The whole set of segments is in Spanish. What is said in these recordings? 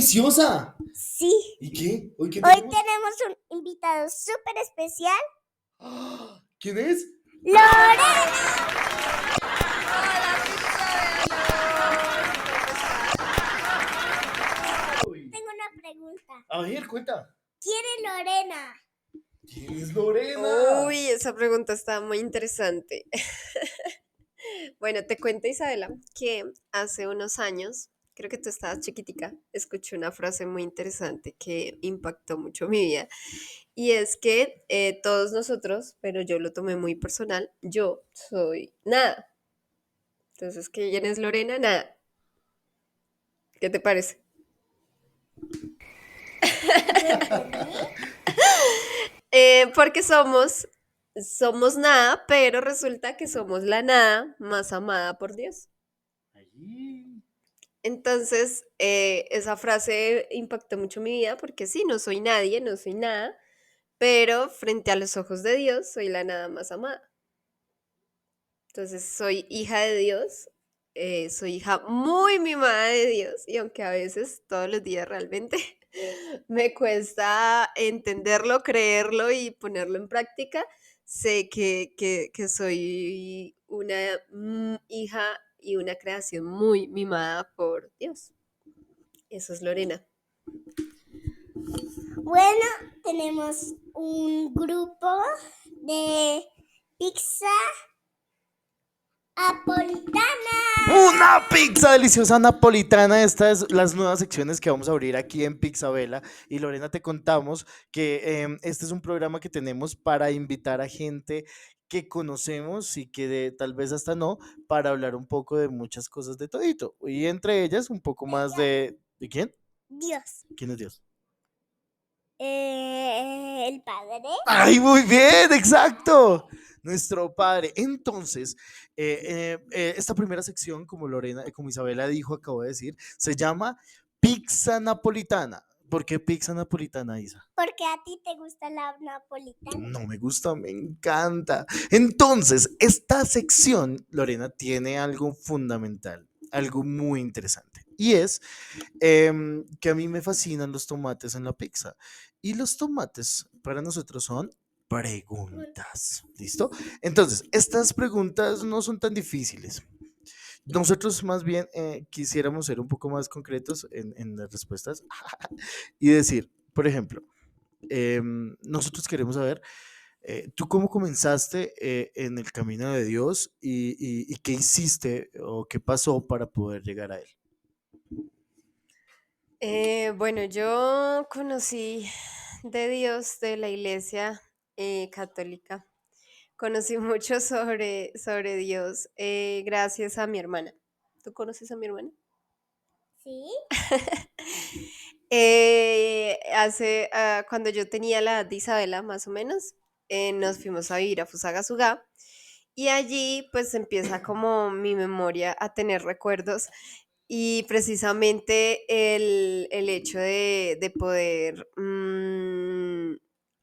deliciosa! Sí, ¿Y qué? ¿Hoy qué hoy tenemos? tenemos un invitado súper especial, ¡Ah! ¿Quién es? Lorena. Uy. Tengo una pregunta. A ver, cuenta. ¿Quién es Lorena? ¿Quién es Lorena? Uy, esa pregunta está muy interesante. Bueno, te cuento, Isabela, que hace unos años, creo que tú estabas chiquitica, escuché una frase muy interesante que impactó mucho mi vida. Y es que todos nosotros, pero yo lo tomé muy personal, yo soy nada. Entonces, ¿quién es Lorena? Nada. ¿Qué te parece? ¿No entendí? Porque somos nada, pero resulta que somos la nada más amada por Dios. Allí. Entonces, esa frase impactó mucho mi vida porque sí, no soy nadie, no soy nada, pero frente a los ojos de Dios soy la nada más amada. Entonces, soy hija de Dios, soy hija muy mimada de Dios y aunque a veces, todos los días realmente, me cuesta entenderlo, creerlo y ponerlo en práctica, sé que soy una hija y una creación muy mimada por Dios. Eso es Lorena. Bueno, tenemos un grupo de pizza napolitana. Una pizza deliciosa napolitana. Estas es las nuevas secciones que vamos a abrir aquí en Pixabela. Y Lorena, te contamos que este es un programa que tenemos para invitar a gente que conocemos y que tal vez hasta no, para hablar un poco de muchas cosas de todito. Y entre ellas un poco más de... ¿De quién? Dios. ¿Quién es Dios? El padre. ¡Ay, muy bien! ¡Exacto! Nuestro padre. Entonces, esta primera sección, como Lorena, como Isabela dijo, acabo de decir, se llama Pizza Napolitana. ¿Por qué pizza napolitana, Isa? Porque a ti te gusta la napolitana. No me gusta, me encanta. Entonces, esta sección, Lorena, tiene algo fundamental, algo muy interesante. Y es que a mí me fascinan los tomates en la pizza. Y los tomates para nosotros son preguntas. ¿Listo? Entonces, estas preguntas no son tan difíciles. Nosotros más bien quisiéramos ser un poco más concretos en las respuestas y decir, por ejemplo, nosotros queremos saber, ¿tú cómo comenzaste en el camino de Dios y qué hiciste o qué pasó para poder llegar a él? Bueno, yo conocí de Dios, de la iglesia católica. Conocí mucho sobre Dios gracias a mi hermana. ¿Tú conoces a mi hermana? ¿Sí? Cuando yo tenía la edad de Isabela, más o menos, nos fuimos a vivir a Fusagasugá y allí pues empieza como mi memoria a tener recuerdos y precisamente el hecho de poder,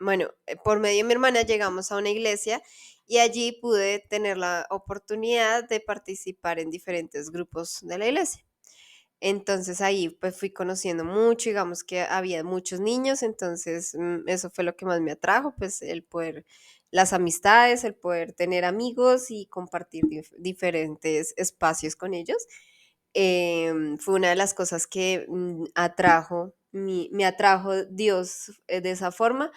bueno, por medio de mi hermana llegamos a una iglesia y allí pude tener la oportunidad de participar en diferentes grupos de la iglesia. Entonces ahí pues fui conociendo mucho, digamos que había muchos niños, entonces eso fue lo que más me atrajo, pues el poder, las amistades, el poder tener amigos y compartir diferentes espacios con ellos. Fue una de las cosas que me atrajo Dios de esa forma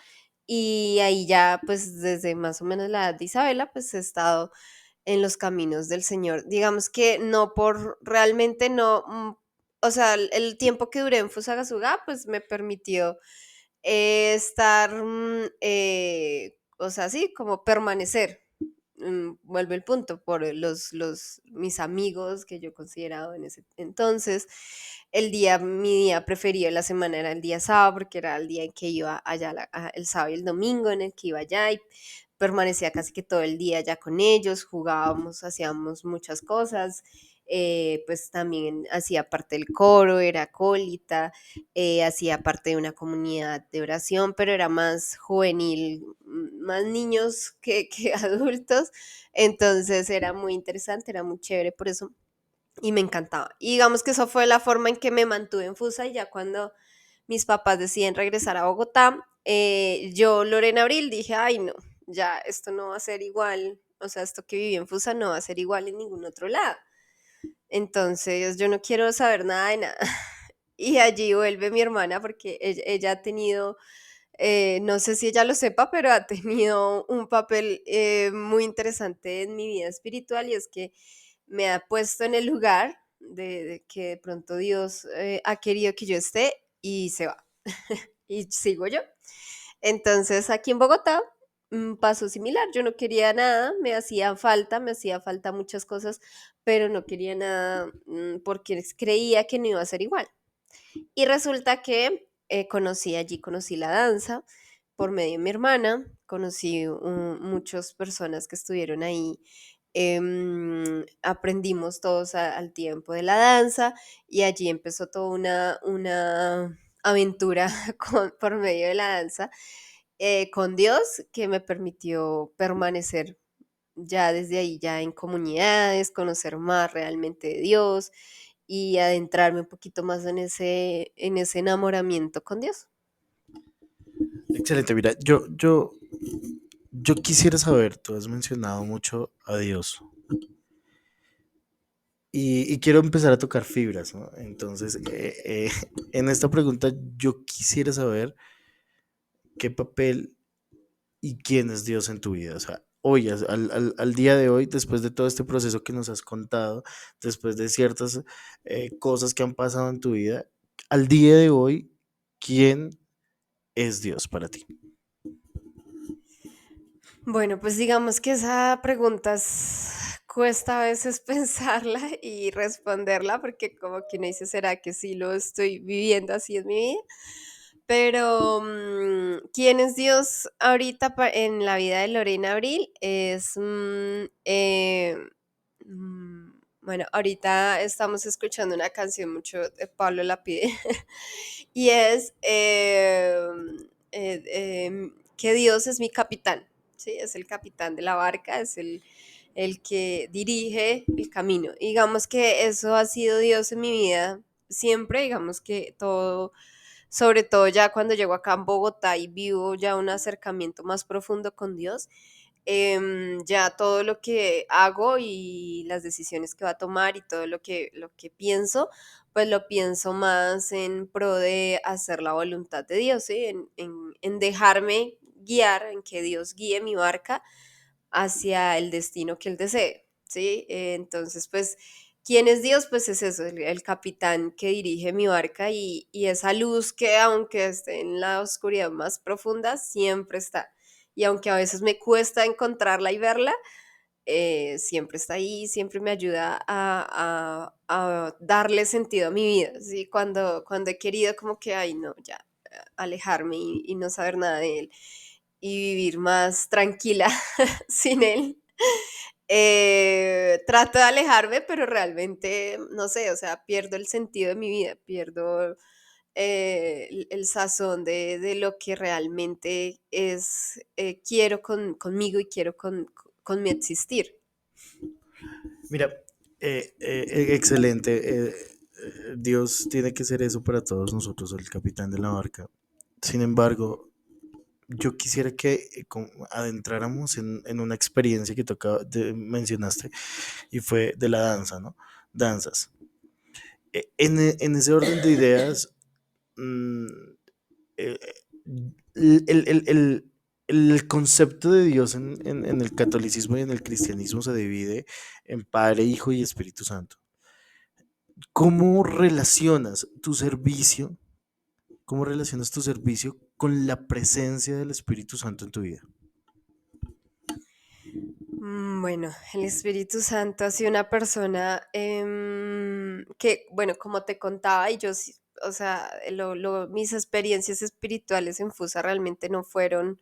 y ahí ya pues desde más o menos la edad de Isabela pues he estado en los caminos del Señor. Digamos que no por, realmente no, o sea, el tiempo que duré en Fusagasugá, pues me permitió estar, o sea, sí, como permanecer. Vuelve el punto por mis amigos que yo consideraba en ese entonces. Mi día preferido de la semana era el día sábado, porque era el día en que iba allá, el sábado y el domingo en el que iba allá y permanecía casi que todo el día allá con ellos, jugábamos, hacíamos muchas cosas, pues también hacía parte del coro, era acólita, hacía parte de una comunidad de oración, pero era más juvenil, más niños que adultos, entonces era muy interesante, era muy chévere, por eso y me encantaba. Y digamos que eso fue la forma en que me mantuve en Fusa y ya cuando mis papás deciden regresar a Bogotá, yo, Lorena Abril, dije, ay no, ya esto no va a ser igual, o sea, esto que viví en Fusa no va a ser igual en ningún otro lado. Entonces yo no quiero saber nada de nada. Y allí vuelve mi hermana porque ella ha tenido, no sé si ella lo sepa, pero ha tenido un papel muy interesante en mi vida espiritual y es que me ha puesto en el lugar de que de pronto Dios ha querido que yo esté y se va y sigo yo. Entonces aquí en Bogotá pasó similar, yo no quería nada, me hacía falta muchas cosas, pero no quería nada porque creía que no iba a ser igual. Y resulta que conocí la danza por medio de mi hermana, conocí muchas personas que estuvieron ahí, aprendimos todos al tiempo de la danza y allí empezó toda una aventura por medio de la danza con Dios que me permitió permanecer ya desde ahí, ya en comunidades, conocer más realmente de Dios y adentrarme un poquito más en ese enamoramiento con Dios. Excelente, mira, yo quisiera saber, tú has mencionado mucho a Dios y quiero empezar a tocar fibras, ¿no? Entonces, en esta pregunta yo quisiera saber qué papel y quién es Dios en tu vida. O sea, hoy, al día de hoy, después de todo este proceso que nos has contado, después de ciertas cosas que han pasado en tu vida, al día de hoy, ¿quién es Dios para ti? Bueno, pues digamos que esa pregunta cuesta a veces pensarla y responderla porque como que uno dice, ¿será que sí lo estoy viviendo así en mi vida? Pero ¿quién es Dios ahorita en la vida de Lorena Abril? Bueno, ahorita estamos escuchando una canción mucho de Pablo Lapide y es que Dios es mi capitán, ¿sí? Es el capitán de la barca, es el que dirige el camino. Digamos que eso ha sido Dios en mi vida siempre, digamos que todo, sobre todo ya cuando llego acá en Bogotá y vivo ya un acercamiento más profundo con Dios, ya todo lo que hago y las decisiones que va a tomar y todo lo que pienso, pues lo pienso más en pro de hacer la voluntad de Dios, ¿sí? En dejarme guiar, en que Dios guíe mi barca hacia el destino que Él desee, ¿sí? Entonces, pues, ¿quién es Dios? Pues es eso, el capitán que dirige mi barca y esa luz que aunque esté en la oscuridad más profunda, siempre está. Y aunque a veces me cuesta encontrarla y verla, siempre está ahí, siempre me ayuda a darle sentido a mi vida, ¿sí? Cuando he querido como que, ay, no, ya, alejarme y no saber nada de él y vivir más tranquila sin él. Trato de alejarme, pero realmente, no sé, o sea, pierdo el sentido de mi vida, pierdo el sazón de lo que realmente es, quiero conmigo y quiero con mi existir. Mira, excelente. Dios tiene que ser eso para todos nosotros, el capitán de la barca. Sin embargo, yo quisiera que adentráramos en una experiencia que mencionaste y fue de la danza, ¿no? Danzas. En ese orden de ideas, mm, eh, el concepto de Dios en el catolicismo y en el cristianismo se divide en Padre, Hijo y Espíritu Santo. ¿Cómo relacionas tu servicio? ¿Cómo relacionas tu servicio con la presencia del Espíritu Santo en tu vida? Bueno, el Espíritu Santo ha sido una persona que, bueno, como te contaba, y yo, o sea, mis experiencias espirituales en Fusa realmente no fueron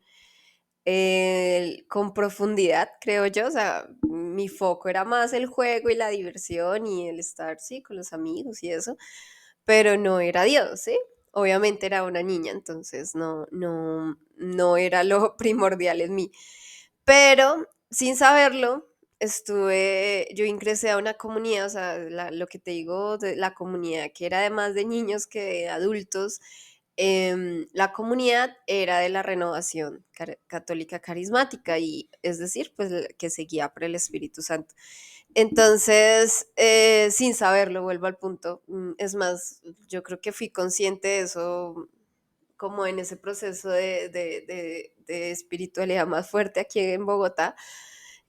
con profundidad, creo yo. O sea, mi foco era más el juego y la diversión y el estar, sí, con los amigos y eso, pero no era Dios, ¿sí? Obviamente era una niña, entonces no era lo primordial en mí. Pero sin saberlo, yo ingresé a una comunidad, o sea, lo que te digo, de la comunidad que era además de niños que de adultos, la comunidad era de la renovación católica carismática y es decir, pues que seguía por el Espíritu Santo. Entonces, sin saberlo, vuelvo al punto. Es más, yo creo que fui consciente de eso como en ese proceso de espiritualidad más fuerte aquí en Bogotá,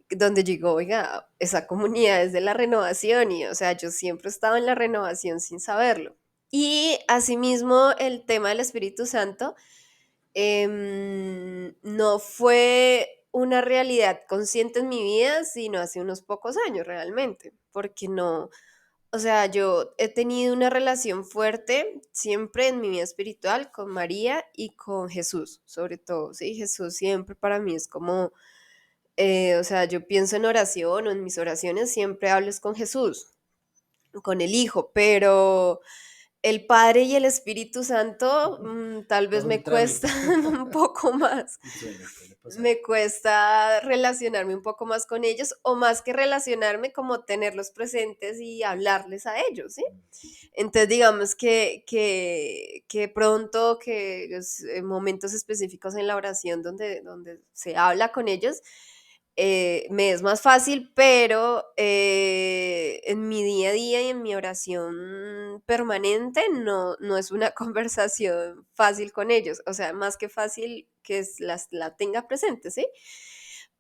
donde yo digo, oiga, esa comunidad es de la renovación y, o sea, yo siempre he estado en la renovación sin saberlo. Y asimismo, el tema del Espíritu Santo no fue una realidad consciente en mi vida, sino hace unos pocos años realmente, porque no, o sea, yo he tenido una relación fuerte siempre en mi vida espiritual con María y con Jesús, sobre todo, ¿sí? Jesús siempre para mí es como, o sea, yo pienso en oración o en mis oraciones, siempre hables con Jesús, con el Hijo, pero el Padre y el Espíritu Santo tal vez Todo un me trámite. cuestan un poco más. Suele pasar. Me cuesta relacionarme un poco más con ellos o más que relacionarme como tenerlos presentes y hablarles a ellos, ¿sí? Entonces digamos que pronto, en momentos específicos en la oración donde se habla con ellos, me es más fácil, pero en mi día a día y en mi oración permanente no es una conversación fácil con ellos. O sea, más que fácil que la tenga presente, ¿sí?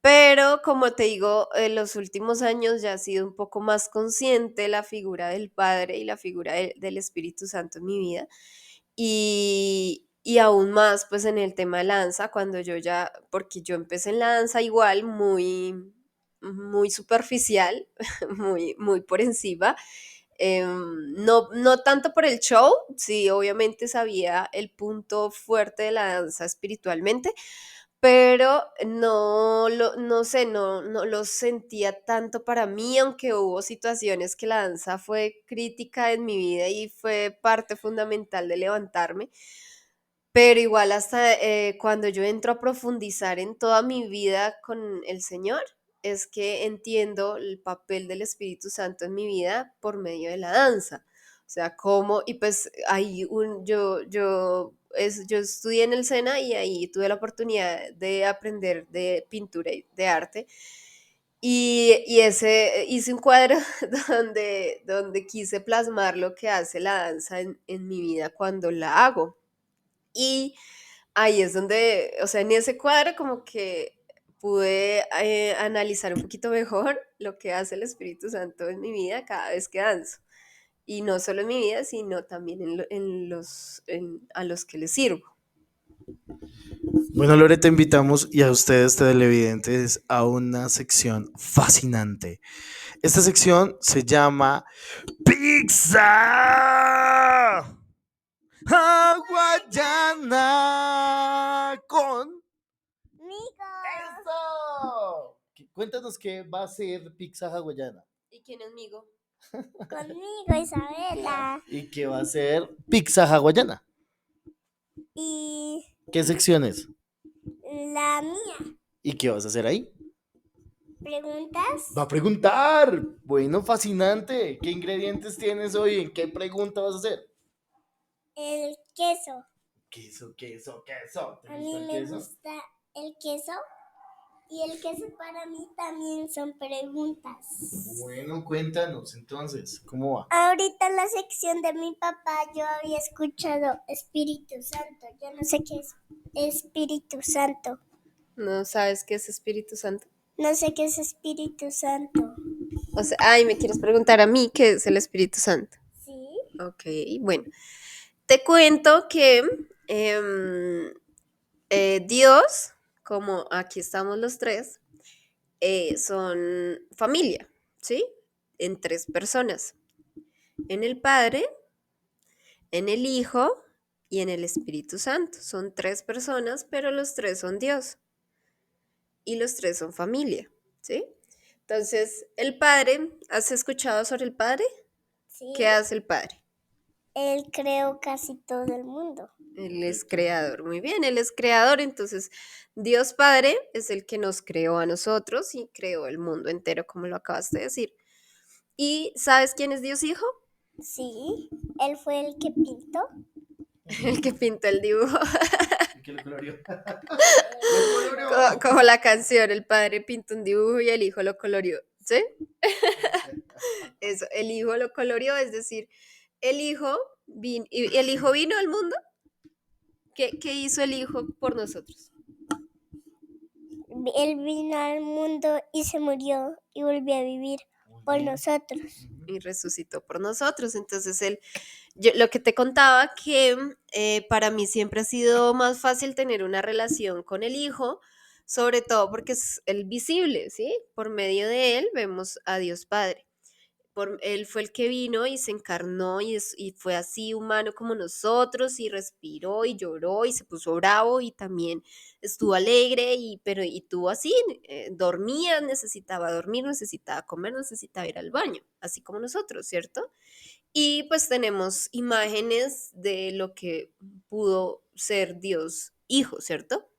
Pero como te digo, en los últimos años ya he sido un poco más consciente la figura del Padre y la figura del Espíritu Santo en mi vida. Y aún más, pues en el tema de la danza, cuando yo ya, porque yo empecé en la danza igual, muy superficial, muy por encima. No tanto por el show, sí, obviamente sabía el punto fuerte de la danza espiritualmente, pero no sé, no lo sentía tanto para mí, aunque hubo situaciones que la danza fue crítica en mi vida y fue parte fundamental de levantarme, pero igual hasta cuando yo entro a profundizar en toda mi vida con el Señor, es que entiendo el papel del Espíritu Santo en mi vida por medio de la danza. O sea, cómo, y pues ahí yo estudié en el SENA y ahí tuve la oportunidad de aprender de pintura y de arte. Y hice un cuadro donde quise plasmar lo que hace la danza en mi vida cuando la hago. Y ahí es donde, o sea, en ese cuadro como que pude analizar un poquito mejor lo que hace el Espíritu Santo en mi vida cada vez que danzo. Y no solo en mi vida, sino también a los que les sirvo. Bueno, Lore, te invitamos y a ustedes, televidentes, a una sección fascinante. Esta sección se llama Pizza Hawaiana con... Amigo. ¡Eso! Cuéntanos qué va a ser pizza hawaiana. ¿Y quién es amigo? Conmigo, Isabela. ¿Y qué va a ser pizza hawaiana? Y ¿Qué secciones? la mía. ¿Y qué vas a hacer ahí? ¿Preguntas? Va a preguntar. Bueno, fascinante. ¿Qué ingredientes tienes hoy? ¿En qué pregunta vas a hacer? El queso. Queso, queso, queso. ¿Te A gusta mí el me queso? gusta el queso. Y el queso para mí también son preguntas. Bueno, cuéntanos entonces, ¿cómo va? Ahorita en la sección de mi papá yo había escuchado Espíritu Santo. Yo no sé qué es Espíritu Santo. ¿No sabes qué es Espíritu Santo? No sé qué es Espíritu Santo. O sea, ay, me quieres preguntar a mí qué es el Espíritu Santo. ¿Sí? Ok, bueno. Te cuento que Dios, como aquí estamos los tres, son familia, ¿sí? En tres personas. En el Padre, en el Hijo y en el Espíritu Santo. Son tres personas, pero los tres son Dios. Y los tres son familia, ¿sí? Entonces, el Padre, ¿has escuchado sobre el Padre? Sí. ¿Qué hace el Padre? Él creó casi todo el mundo. Él es creador, muy bien, Él es creador, entonces Dios Padre es el que nos creó a nosotros y creó el mundo entero, como lo acabas de decir. ¿Y sabes quién es Dios Hijo? Sí, él fue el que pintó. El que pintó el dibujo, ¿Qué lo colorió? como la canción, el padre pintó un dibujo y el hijo lo coloreó, ¿sí? Eso, el hijo lo coloreó, es decir, el hijo vino, y el hijo vino al mundo. ¿Qué hizo el hijo por nosotros? Él vino al mundo y se murió y volvió a vivir por nosotros. Y resucitó por nosotros. Entonces, lo que te contaba que para mí siempre ha sido más fácil tener una relación con el hijo, sobre todo porque es el visible, ¿sí? Por medio de él vemos a Dios Padre. Él fue el que vino y se encarnó y fue así humano como nosotros y respiró y lloró y se puso bravo y también estuvo alegre y tuvo así, dormía, necesitaba dormir, necesitaba comer, necesitaba ir al baño, así como nosotros, ¿cierto? Y pues tenemos imágenes de lo que pudo ser Dios Hijo, ¿cierto?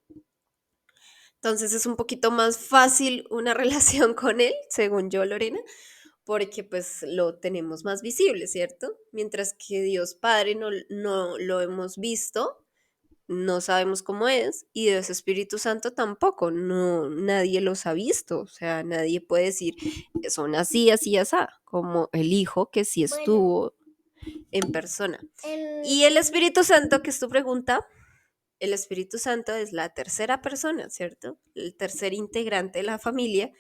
Entonces es un poquito más fácil una relación con él, según yo, Lorena, porque pues lo tenemos más visible, ¿cierto? Mientras que Dios Padre no lo hemos visto, no sabemos cómo es, y Dios Espíritu Santo tampoco, no, nadie los ha visto, o sea, nadie puede decir, son así, así, así, como el Hijo que sí estuvo en persona. Y el Espíritu Santo, que es tu pregunta, el Espíritu Santo es la tercera persona, ¿cierto? El tercer integrante de la familia,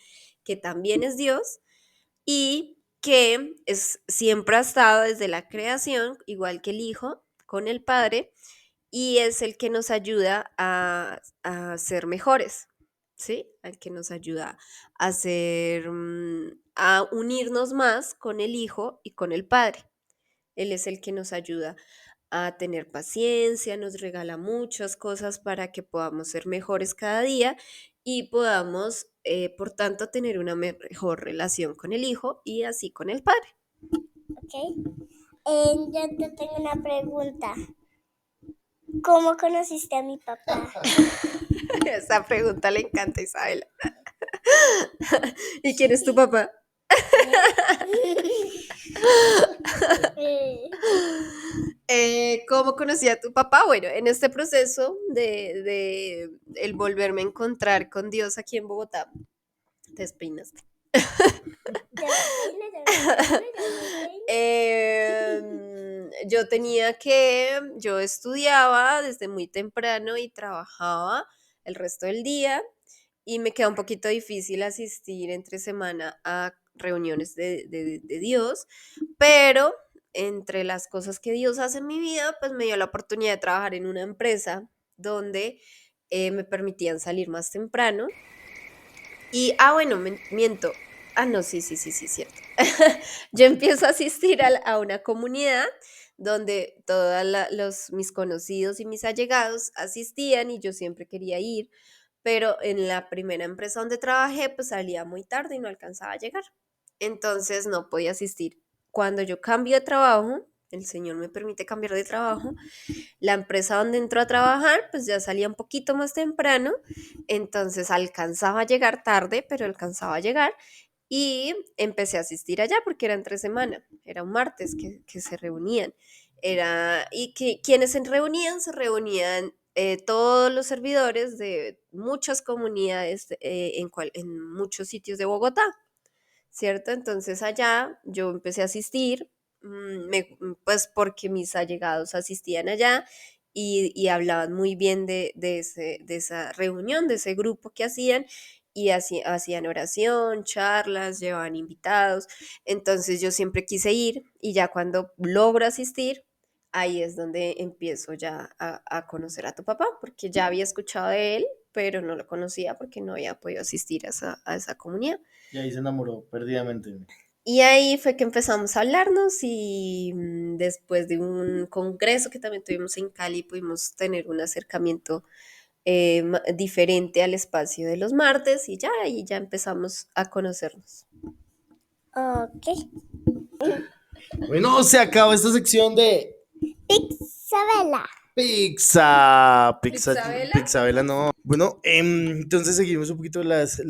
que también es Dios y que siempre ha estado desde la creación, igual que el Hijo, con el Padre, y es el que nos ayuda a ser mejores, ¿sí? Al que nos ayuda a a unirnos más con el Hijo y con el Padre. Él es el que nos ayuda a tener paciencia, nos regala muchas cosas para que podamos ser mejores cada día y podamos, por tanto, tener una mejor relación con el Hijo y así con el Padre. ¿Ok? Yo te tengo una pregunta. ¿Cómo conociste a mi papá? Esa pregunta le encanta a Isabela. ¿Y quién es tu papá? ¿Cómo conocí a tu papá? Bueno, en este proceso de el volverme a encontrar con Dios aquí en Bogotá, te despeinaste. Yo estudiaba desde muy temprano y trabajaba el resto del día y me queda un poquito difícil asistir entre semana a reuniones de Dios, pero entre las cosas que Dios hace en mi vida, pues me dio la oportunidad de trabajar en una empresa donde me permitían salir más temprano. Y, bueno, miento. No, sí, sí, sí, sí, cierto. Yo empiezo a asistir a una comunidad donde todos mis conocidos y mis allegados asistían y yo siempre quería ir, pero en la primera empresa donde trabajé, pues salía muy tarde y no alcanzaba a llegar. Entonces no podía asistir. Cuando yo cambio de trabajo, el Señor me permite cambiar de trabajo, la empresa donde entró a trabajar, pues ya salía un poquito más temprano, entonces alcanzaba a llegar tarde, pero alcanzaba a llegar y empecé a asistir allá porque era entre semana, era un martes que se reunían. Quienes se reunían todos los servidores de muchas comunidades en muchos sitios de Bogotá, ¿cierto? Entonces allá yo empecé a asistir, pues porque mis allegados asistían allá y hablaban muy bien de esa reunión, de ese grupo que hacían y hacían oración, charlas, llevaban invitados. Entonces yo siempre quise ir y ya cuando logro asistir, ahí es donde empiezo ya a conocer a tu papá, porque ya había escuchado de él, pero no lo conocía porque no había podido asistir a esa comunidad. Y ahí se enamoró perdidamente de mí. Y ahí fue que empezamos a hablarnos y después de un congreso que también tuvimos en Cali, pudimos tener un acercamiento diferente al espacio de los martes y ya empezamos a conocernos. Ok. Bueno, se acaba esta sección de Pixabela. ¿Pizzabela? Pixabela no. Bueno, entonces seguimos un poquito las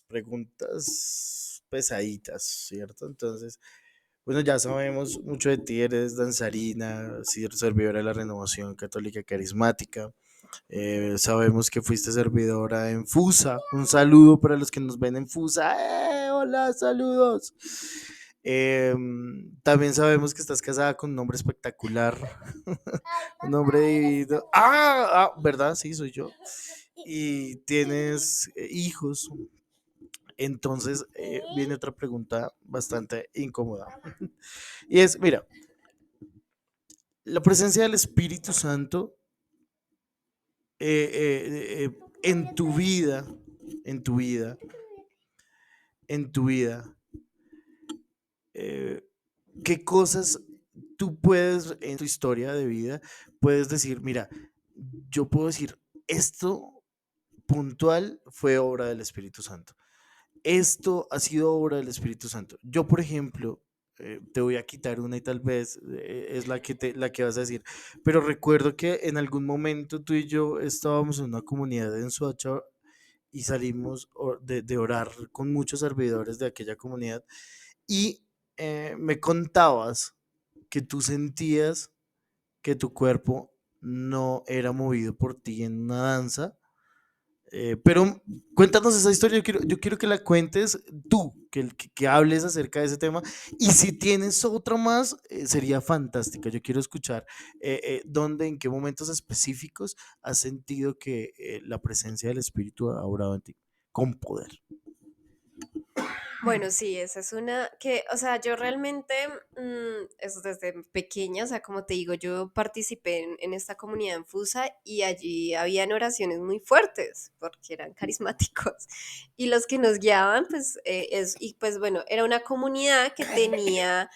preguntas pesaditas, ¿cierto? Entonces, bueno, ya sabemos mucho de ti, eres danzarina, servidora de la Renovación Católica Carismática. Sabemos que fuiste servidora en FUSA. Un saludo para los que nos ven en FUSA. Hola, saludos. También sabemos que estás casada con un hombre espectacular. Un hombre divino. ¿Verdad? Sí, soy yo. Y tienes hijos. Entonces viene otra pregunta bastante incómoda. Y es, mira, la presencia del Espíritu Santo en tu vida, en tu vida, en tu vida, eh, ¿qué cosas tú puedes en tu historia de vida, puedes decir, mira, yo puedo decir, esto puntual fue obra del Espíritu Santo? Esto ha sido obra del Espíritu Santo. Yo, por ejemplo, te voy a quitar una y tal vez es la que vas a decir, pero recuerdo que en algún momento tú y yo estábamos en una comunidad en Soacha y salimos de orar con muchos servidores de aquella comunidad y me contabas que tú sentías que tu cuerpo no era movido por ti en una danza, pero cuéntanos esa historia, yo quiero que la cuentes tú, que hables acerca de ese tema. Y si tienes otra más, sería fantástica. Yo quiero escuchar dónde, en qué momentos específicos has sentido que la presencia del Espíritu ha obrado en ti con poder. Bueno, sí, esa es una que, o sea, yo realmente, eso desde pequeña, o sea, como te digo, yo participé en esta comunidad en Fusa y allí habían oraciones muy fuertes porque eran carismáticos y los que nos guiaban, pues, y pues bueno, era una comunidad que tenía,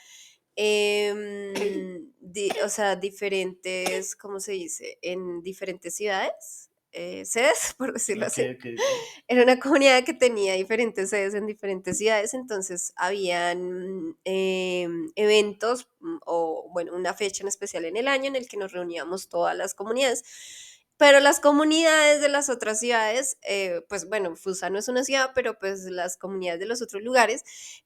o sea, diferentes, ¿cómo se dice? En diferentes ciudades, sedes, por decirlo Ok, así. ok, ok. Era una comunidad que tenía diferentes sedes en diferentes ciudades, entonces habían eventos o, bueno, una fecha en especial en el año en el que nos reuníamos todas las comunidades. Pero las comunidades de las otras ciudades, pues bueno, Fusa no es una ciudad, pero pues las comunidades de los otros lugares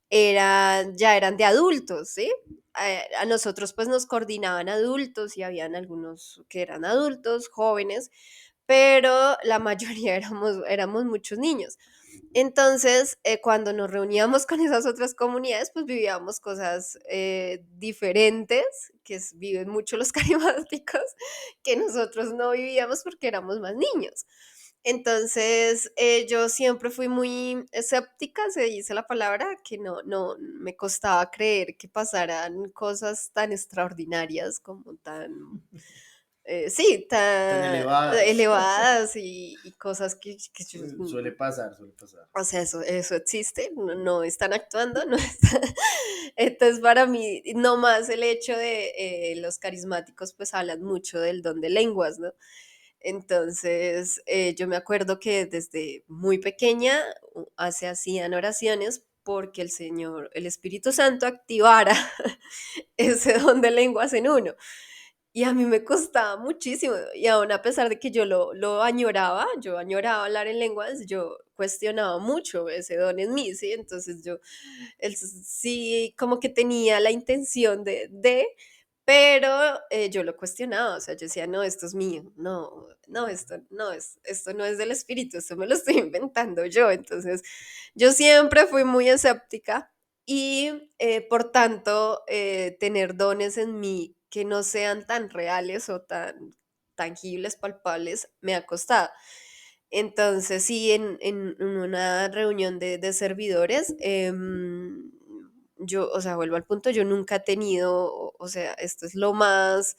ya eran de adultos, ¿sí? A nosotros pues nos coordinaban adultos y habían algunos que eran adultos, jóvenes, pero la mayoría éramos muchos niños. Entonces, cuando nos reuníamos con esas otras comunidades, pues vivíamos cosas diferentes, viven mucho los carismáticos, que nosotros no vivíamos porque éramos más niños. Entonces, yo siempre fui muy escéptica, se dice la palabra, que no me costaba creer que pasaran cosas tan extraordinarias como sí, Tan tan elevadas. elevadas y cosas que Suele pasar, suele pasar. o sea, eso existe, no están actuando, no está. Entonces, para mí, no más el hecho de los carismáticos, pues hablan mucho del don de lenguas, ¿no? Entonces, yo me acuerdo que desde muy pequeña se hacían oraciones porque el Espíritu Santo activara ese don de lenguas en uno. Y a mí me costaba muchísimo, y aún a pesar de que lo añoraba, yo añoraba hablar en lenguas, yo cuestionaba mucho ese don en mí, ¿sí? Entonces sí, como que tenía la intención pero yo lo cuestionaba, o sea, yo decía, no, esto es mío, no, esto no es del espíritu, esto me lo estoy inventando yo. Entonces, yo siempre fui muy escéptica y por tanto, tener dones en mí que no sean tan reales o tan tangibles, palpables, me ha costado. Entonces, sí, en una reunión de servidores, yo, o sea, vuelvo al punto, yo nunca he tenido, o sea, esto es lo más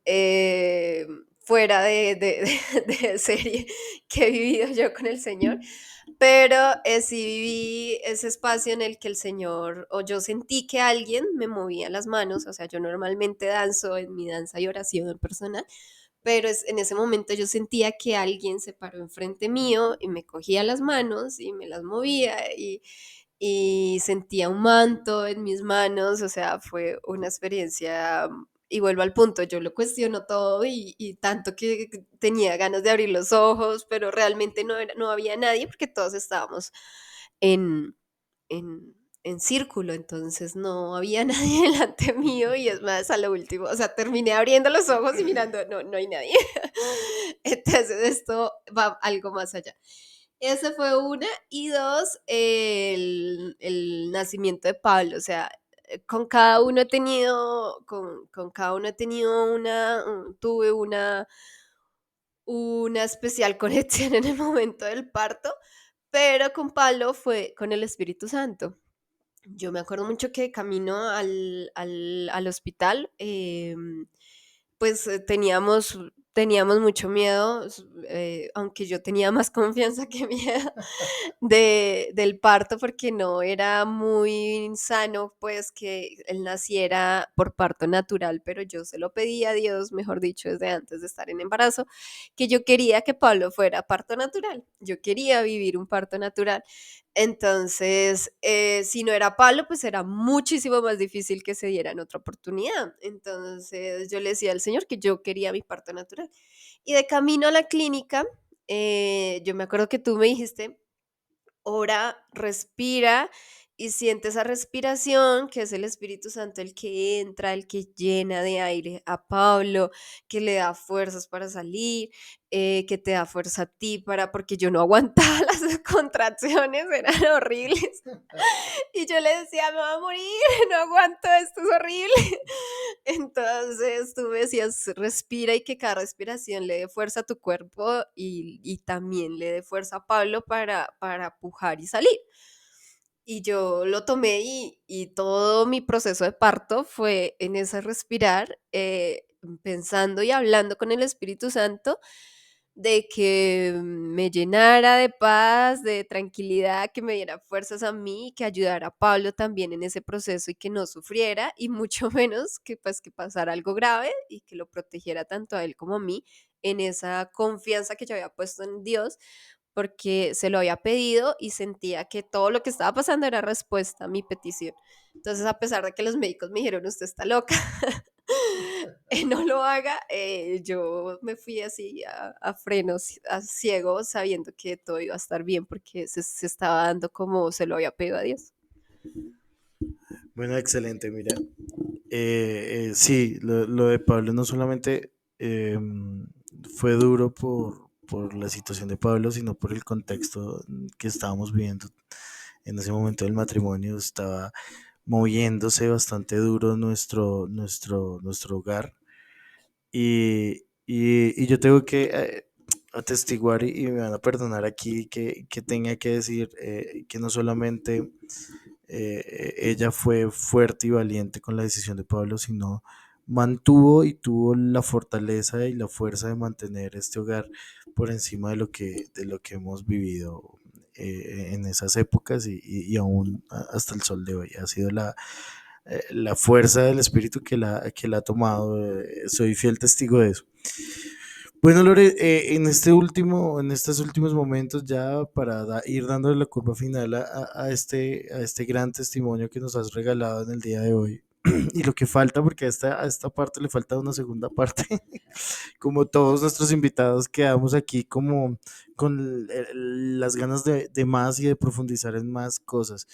eh, fuera de serie que he vivido yo con el Señor, pero sí viví ese espacio en el que el Señor, o yo sentí que alguien me movía las manos, o sea, yo normalmente danzo en mi danza y oración personal, pero en ese momento yo sentía que alguien se paró enfrente mío y me cogía las manos y me las movía y sentía un manto en mis manos, o sea, fue una experiencia, y vuelvo al punto, yo lo cuestiono todo y tanto que tenía ganas de abrir los ojos, pero realmente no había nadie porque todos estábamos en, en círculo, entonces no había nadie delante mío y es más, a lo último, o sea, terminé abriendo los ojos y mirando, no hay nadie. Entonces esto va algo más allá. Esa fue una. Y dos, el nacimiento de Pablo. O sea, con cada uno he tenido, con cada uno he tenido tuve una especial conexión en el momento del parto, pero con Pablo fue con el Espíritu Santo. Yo me acuerdo mucho que camino al hospital, pues teníamos mucho miedo, aunque yo tenía más confianza que miedo del parto porque no era muy sano pues que él naciera por parto natural, pero yo se lo pedí a Dios, mejor dicho, desde antes de estar en embarazo, que yo quería que Pablo fuera parto natural, yo quería vivir un parto natural. Entonces, si no era Pablo, pues era muchísimo más difícil que se diera en otra oportunidad. Entonces, yo le decía al Señor que yo quería mi parto natural. Y de camino a la clínica, yo me acuerdo que tú me dijiste, ora, respira y siente esa respiración, que es el Espíritu Santo el que entra, el que llena de aire a Pablo, que le da fuerzas para salir, que te da fuerza a ti porque yo no aguantaba las contracciones, eran horribles. Y yo le decía, me voy a morir, no aguanto, esto es horrible. Entonces tú me decías, respira y que cada respiración le dé fuerza a tu cuerpo y también le dé fuerza a Pablo para pujar y salir. Y yo lo tomé y todo mi proceso de parto fue en ese respirar, pensando y hablando con el Espíritu Santo de que me llenara de paz, de tranquilidad, que me diera fuerzas a mí, que ayudara a Pablo también en ese proceso y que no sufriera y mucho menos que pues que pasara algo grave y que lo protegiera tanto a él como a mí en esa confianza que yo había puesto en Dios porque se lo había pedido y sentía que todo lo que estaba pasando era respuesta a mi petición. Entonces, a pesar de que los médicos me dijeron, usted está loca, no lo haga, yo me fui así a frenos, a ciego, sabiendo que todo iba a estar bien porque se estaba dando como se lo había pedido a Dios. Bueno, excelente, mira. Sí, lo de Pablo no solamente fue duro por la situación de Pablo, sino por el contexto que estábamos viviendo en ese momento del matrimonio. Estaba moviéndose bastante duro nuestro hogar. Y yo tengo que atestiguar y me van a perdonar aquí que tenga que decir que no solamente ella fue fuerte y valiente con la decisión de Pablo, sino mantuvo y tuvo la fortaleza y la fuerza de mantener este hogar por encima de lo que hemos vivido en esas épocas y aún hasta el sol de hoy. Ha sido la fuerza del espíritu que la ha tomado. Soy fiel testigo de eso. Bueno, Lore, en estos últimos momentos, ya para ir dándole la curva final a este gran testimonio que nos has regalado en el día de hoy, y lo que falta, porque a esta parte le falta una segunda parte, como todos nuestros invitados, quedamos aquí como con las ganas de más y de profundizar en más cosas.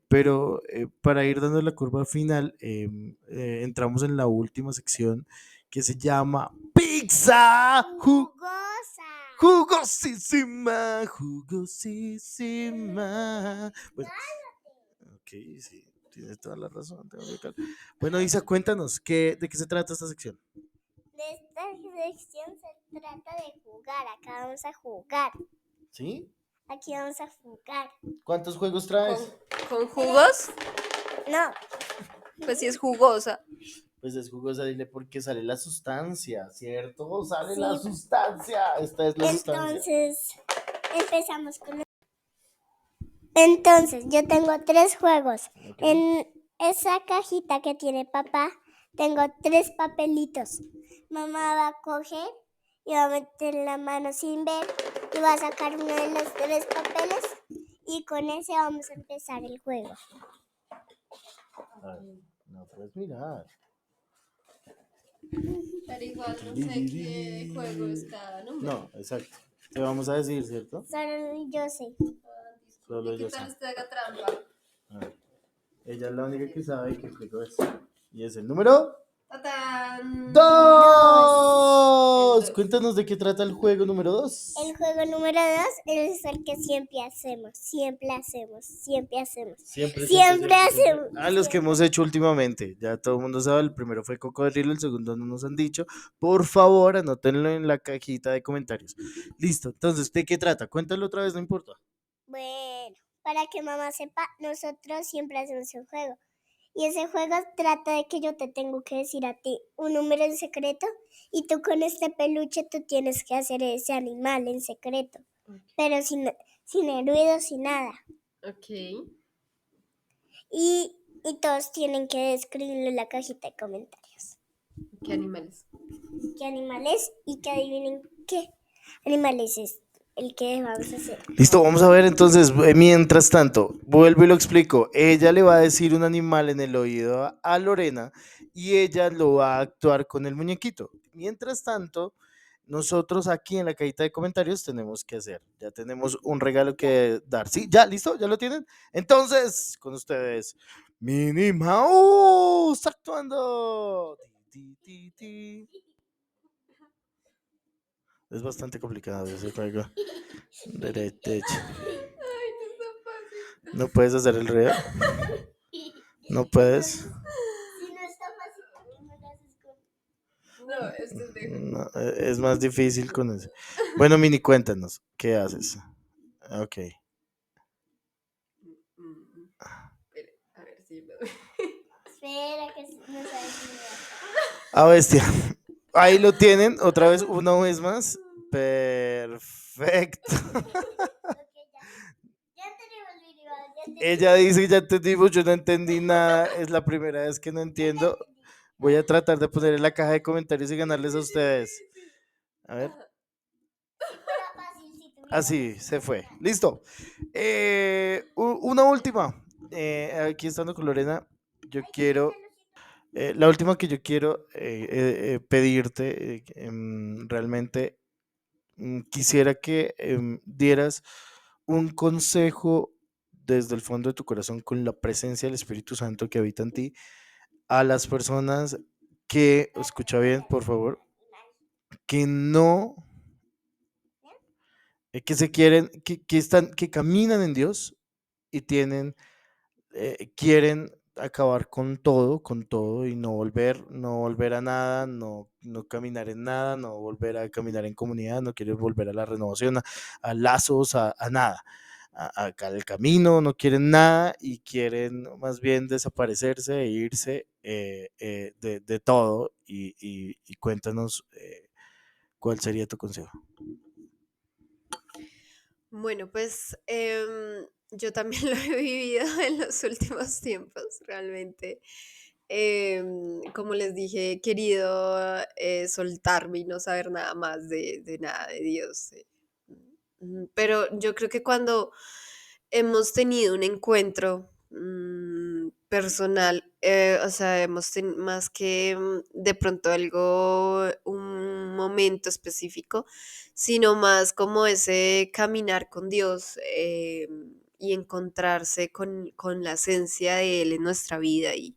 Pero para ir dando la curva final, entramos en la última sección que se llama Pizza Jugosa. Jugosísima, jugosísima. Bueno, ok, sí, tienes toda la razón. Bueno, Isa, cuéntanos, ¿de qué se trata esta sección? De esta sección se trata de jugar. Acá vamos a jugar. ¿Sí? Aquí vamos a jugar. ¿Cuántos juegos ¿Con, traes? con jugos? No, Pues sí es jugosa. Pues es jugosa, dile porque sale la sustancia, ¿cierto? Sale Sí. la sustancia. Esta es la sustancia. entonces empezamos con... Entonces, yo tengo 3 juegos. Ok. En esa cajita que tiene papá, tengo 3 papelitos. Mamá va a coger y va a meter la mano sin ver y va a sacar uno de los 3 papeles y con ese vamos a empezar el juego. A ver, no puedes mirar. Pero igual no sé qué juego es cada número. No, exacto. Te vamos a decir, ¿cierto? Solo yo sé. Solo ¿Y qué yo tal sé. usted haga trampa? A ver. Ella es la única que sabe qué juego es. Y es el número ¡Tatán! 2. El 2. Cuéntanos de qué trata el juego número 2. El juego número 2 es el que siempre hacemos. Siempre hacemos. Siempre. hacemos. Ah, los que hemos hecho últimamente. Ya todo el mundo sabe, el primero fue cocodrilo, el segundo no nos han dicho. Por favor, anótenlo en la cajita de comentarios. Listo, entonces, ¿de qué trata? Cuéntalo otra vez, no importa. Bueno, para que mamá sepa, nosotros siempre hacemos un juego. Y ese juego trata de que yo te tengo que decir a ti un número en secreto y tú con este peluche tú tienes que hacer ese animal en secreto, pero sin el ruido, sin nada. Ok. Y todos tienen que describirlo en la cajita de comentarios. ¿Qué animales? ¿Qué animales? Y que adivinen qué animales es el que vamos a hacer. Listo, vamos a ver entonces, mientras tanto, vuelvo y lo explico. Ella le va a decir un animal en el oído a Lorena y ella lo va a actuar con el muñequito. Mientras tanto, nosotros aquí en la cajita de comentarios tenemos que hacer. Ya tenemos un regalo que dar. ¿Sí? ¿Ya? ¿Listo? ¿Ya lo tienen? Entonces, con ustedes, Minnie Mouse actuando. Ti, ti, ti, ti. Es bastante complicado ese juego. Derecha. Ay, no está fácil. ¿No puedes hacer el ruido? ¿No puedes? Si no está fácil, ¿por qué no lo haces con? No, esto es de... No, es más difícil con eso. Bueno, Mini, cuéntanos, ¿qué haces? Ok. Espere, a ver si me... Espera, que no sabes si Ah, bestia. Ahí lo tienen, otra vez, una vez más. Perfecto. Ya tenemos el video, ya tenemos. Ella dice, ya entendimos, yo no entendí nada, es la primera vez que no entiendo. Voy a tratar de poner en la caja de comentarios y ganarles a ustedes. A ver. Fuera fácil si tuviera. Así se fue. Listo. Una última. Aquí estando con Lorena, yo quiero. La última que yo quiero pedirte, realmente quisiera que dieras un consejo desde el fondo de tu corazón con la presencia del Espíritu Santo que habita en ti a las personas que, escucha bien, por favor, que no, que se quieren, que están, que caminan en Dios y quieren acabar con todo y no volver a nada, no caminar en nada, no volver a caminar en comunidad, no quieren volver a la renovación, a lazos, a nada, al camino, no quieren nada y quieren más bien desaparecerse e irse de todo y cuéntanos cuál sería tu consejo. Bueno, pues yo también lo he vivido en los últimos tiempos, realmente. Como les dije, he querido soltarme y no saber nada más de nada de Dios. Pero yo creo que cuando hemos tenido un encuentro personal, o sea, más que de pronto algo, un momento específico, sino más como ese caminar con Dios y encontrarse con la esencia de Él en nuestra vida y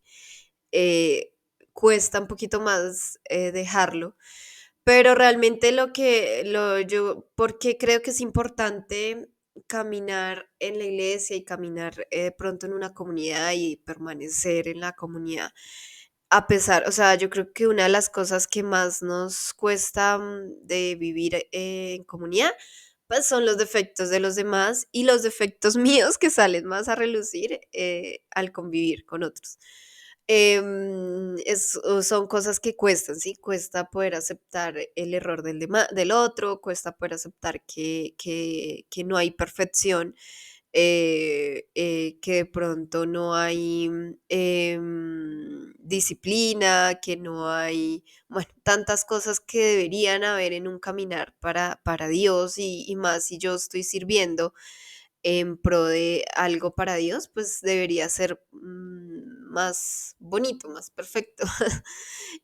eh, cuesta un poquito más dejarlo. Pero realmente yo, porque creo que es importante caminar en la iglesia y caminar de pronto en una comunidad y permanecer en la comunidad. A pesar, o sea, yo creo que una de las cosas que más nos cuesta de vivir en comunidad, pues son los defectos de los demás y los defectos míos que salen más a relucir al convivir con otros. Son cosas que cuestan, ¿sí? Cuesta poder aceptar el error del otro, cuesta poder aceptar que no hay perfección, que de pronto no hay disciplina, que no hay, bueno, tantas cosas que deberían haber en un caminar para Dios y más si yo estoy sirviendo. en pro de algo para Dios, pues debería ser más bonito, más perfecto.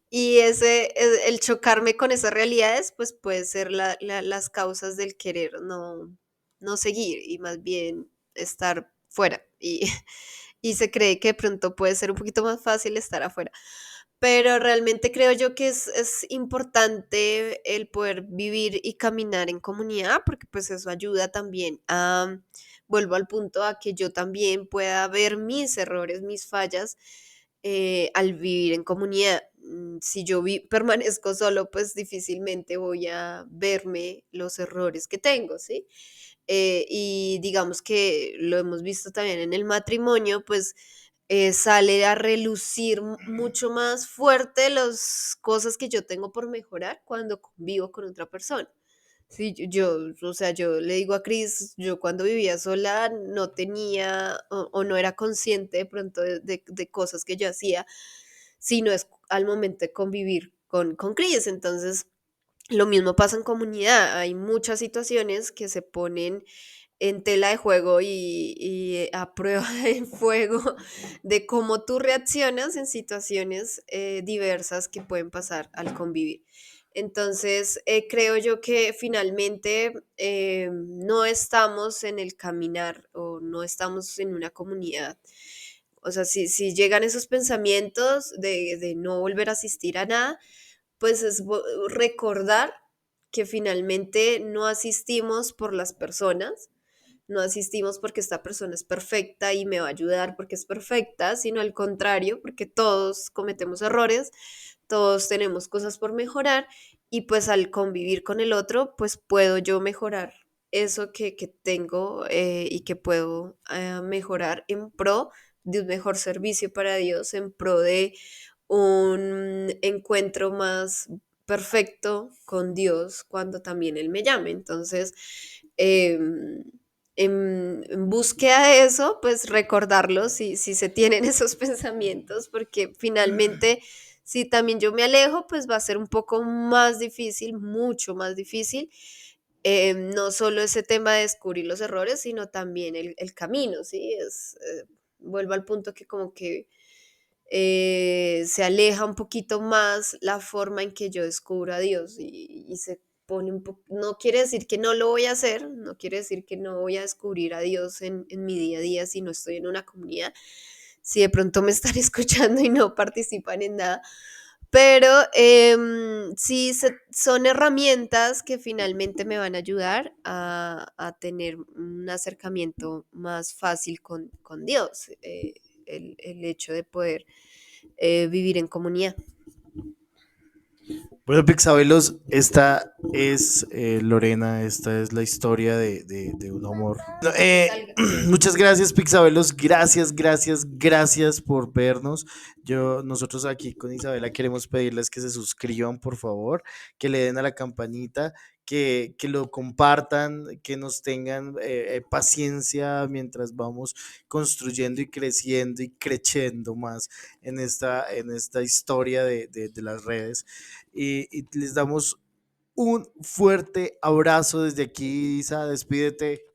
Y el chocarme con esas realidades, pues puede ser las causas del querer no seguir y más bien estar fuera. Y se cree que de pronto puede ser un poquito más fácil estar afuera. Pero realmente creo yo que es importante el poder vivir y caminar en comunidad, porque pues eso ayuda también vuelvo al punto, a que yo también pueda ver mis errores, mis fallas, al vivir en comunidad. Si yo permanezco solo, pues difícilmente voy a verme los errores que tengo, ¿sí? Y digamos que lo hemos visto también en el matrimonio, pues sale a relucir mucho más fuerte las cosas que yo tengo por mejorar cuando convivo con otra persona. Sí, o sea, yo le digo a Cris, yo cuando vivía sola no tenía o no era consciente de pronto de cosas que yo hacía, sino es al momento de convivir con Cris. Entonces, lo mismo pasa en comunidad. Hay muchas situaciones que se ponen en tela de juego y a prueba de fuego de cómo tú reaccionas en situaciones diversas que pueden pasar al convivir. Entonces, creo yo que finalmente no estamos en el caminar o no estamos en una comunidad. O sea, si llegan esos pensamientos de no volver a asistir a nada, pues es recordar que finalmente no asistimos por las personas, no asistimos porque esta persona es perfecta y me va a ayudar porque es perfecta, sino al contrario, porque todos cometemos errores, todos tenemos cosas por mejorar y pues al convivir con el otro, pues puedo yo mejorar eso que tengo y que puedo mejorar en pro de un mejor servicio para Dios, en pro de un encuentro más perfecto con Dios cuando también Él me llame. Entonces, en búsqueda de eso, pues recordarlo si se tienen esos pensamientos, porque finalmente, si también yo me alejo, pues va a ser un poco más difícil, mucho más difícil. No solo ese tema de descubrir los errores, sino también el camino, ¿sí? Vuelvo al punto que como que se aleja un poquito más la forma en que yo descubro a Dios y se pone un poco, no quiere decir que no lo voy a hacer, no quiere decir que no voy a descubrir a Dios en mi día a día si no estoy en una comunidad, si de pronto me están escuchando y no participan en nada, pero sí son herramientas que finalmente me van a ayudar a tener un acercamiento más fácil con Dios, el hecho de poder vivir en comunidad. Bueno, Pixabelos, esta es Lorena, esta es la historia de un amor. No, muchas gracias, Pixabelos, gracias por vernos. Nosotros aquí con Isabela queremos pedirles que se suscriban, por favor, que le den a la campanita, que lo compartan, que nos tengan paciencia mientras vamos construyendo y creciendo y creciendo más en esta historia de las redes. Y les damos un fuerte abrazo desde aquí, Isa, despídete.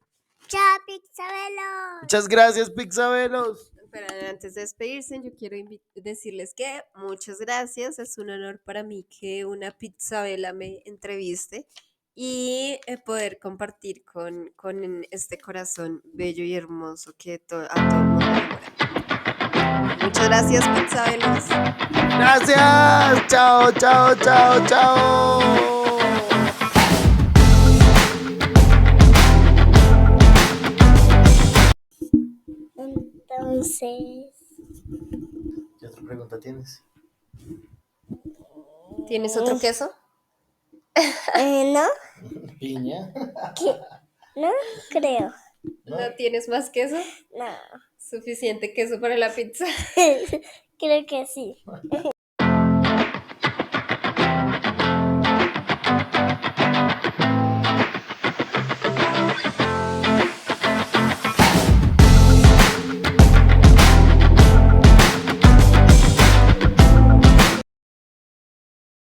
¡Chao, Pixabelo! Muchas gracias, Pixabelos. Pero antes de despedirse, yo quiero decirles que muchas gracias. Es un honor para mí que una Pizzabela me entreviste y poder compartir con este corazón bello y hermoso que a todo el mundo enamora. Muchas gracias, Pizzabelos. Gracias. Chao, chao, chao, chao. Entonces, ¿Qué otra pregunta tienes? ¿Tienes otro queso? ¿no? Piña. ¿Qué? No creo. ¿No tienes más queso? No. ¿Suficiente queso para la pizza? Creo que sí.